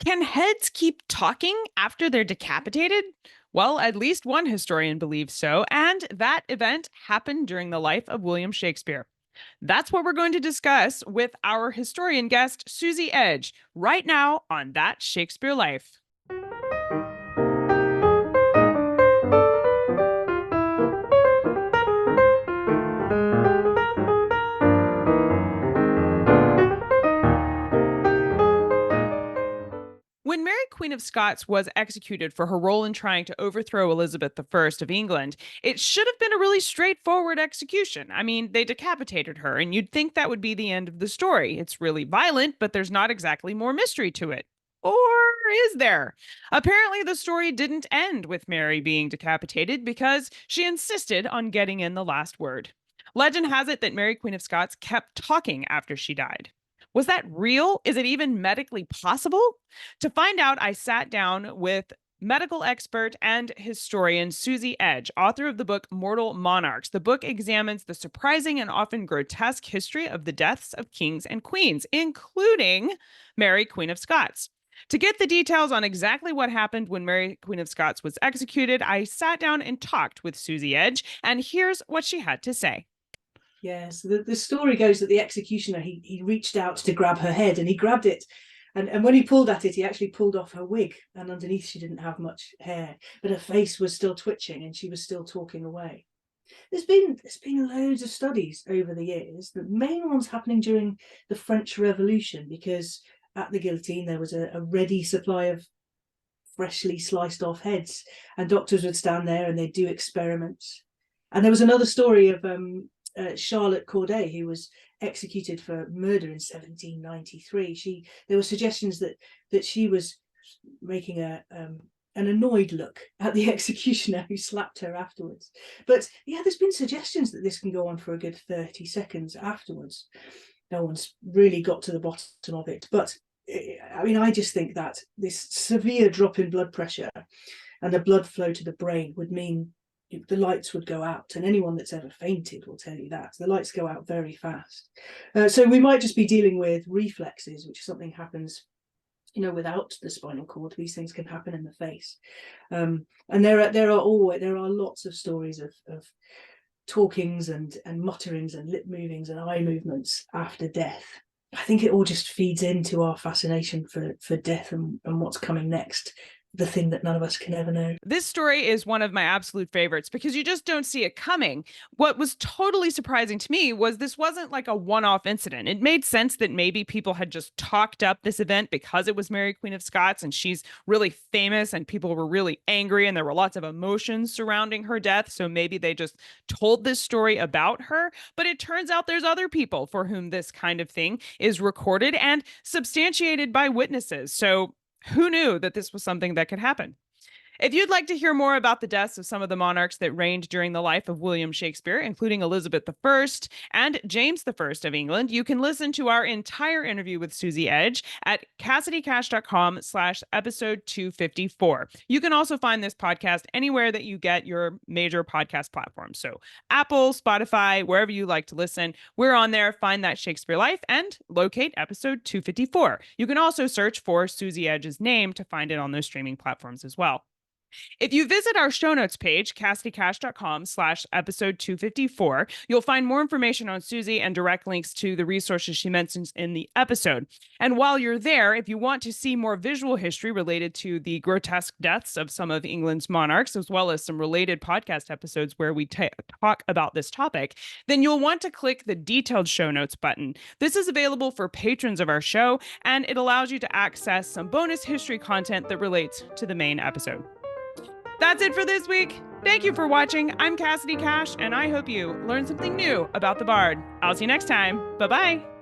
Can heads keep talking after they're decapitated? Well, at least one historian believes so, and that event happened during the life of William Shakespeare. That's what we're going to discuss with our historian guest, Suzie Edge, right now on That Shakespeare Life. When Mary Queen of Scots was executed for her role in trying to overthrow Elizabeth I of England, it should have been a really straightforward execution. I mean, they decapitated her, and you'd think that would be the end of the story. It's really violent, but there's not exactly more mystery to it. Or is there? Apparently, the story didn't end with Mary being decapitated because she insisted on getting in the last word. Legend has it that Mary Queen of Scots kept talking after she died. Was that real? Is it even medically possible? To find out, I sat down with medical expert and historian Suzie Edge, author of the book Mortal Monarchs. The book examines the surprising and often grotesque history of the deaths of kings and queens, including Mary, Queen of Scots. To get the details on exactly what happened when Mary, Queen of Scots was executed, I sat down and talked with Suzie Edge, and here's what she had to say. Yes, the story goes that the executioner, he reached out to grab her head, and he grabbed it. And when he pulled at it, he actually pulled off her wig, and underneath she didn't have much hair, but her face was still twitching and she was still talking away. There's been loads of studies over the years, the main ones happening during the French Revolution, because at the guillotine there was a ready supply of freshly sliced off heads, and doctors would stand there and they'd do experiments. And there was another story of Charlotte Corday, who was executed for murder in 1793. There were suggestions that she was making an annoyed look at the executioner who slapped her afterwards. But yeah, there's been suggestions that this can go on for a good 30 seconds afterwards. No one's really got to the bottom of it. But I mean, I just think that this severe drop in blood pressure and the blood flow to the brain would mean the lights would go out, and anyone that's ever fainted will tell you that the lights go out very fast. So we might just be dealing with reflexes, which is something happens, without the spinal cord. These things can happen in the face, and there are lots of stories of talkings and mutterings and lip movings and eye movements after death. I think it all just feeds into our fascination for death and what's coming next, the thing that none of us can ever know. This story is one of my absolute favorites because you just don't see it coming. What was totally surprising to me was this wasn't like a one-off incident. It made sense that maybe people had just talked up this event because it was Mary Queen of Scots and she's really famous and people were really angry and there were lots of emotions surrounding her death. So maybe they just told this story about her. But it turns out there's other people for whom this kind of thing is recorded and substantiated by witnesses. So who knew that this was something that could happen? If you'd like to hear more about the deaths of some of the monarchs that reigned during the life of William Shakespeare, including Elizabeth I and James I of England, you can listen to our entire interview with Suzie Edge at CassidyCash.com/episode 254. You can also find this podcast anywhere that you get your major podcast platforms. So Apple, Spotify, wherever you like to listen, we're on there. Find That Shakespeare Life and locate episode 254. You can also search for Suzie Edge's name to find it on those streaming platforms as well. If you visit our show notes page, CassidyCash.com/episode 254, you'll find more information on Suzie and direct links to the resources she mentions in the episode. And while you're there, if you want to see more visual history related to the grotesque deaths of some of England's monarchs, as well as some related podcast episodes where we talk about this topic, then you'll want to click the detailed show notes button. This is available for patrons of our show, and it allows you to access some bonus history content that relates to the main episode. That's it for this week. Thank you for watching. I'm Cassidy Cash, and I hope you learned something new about the Bard. I'll see you next time. Bye-bye.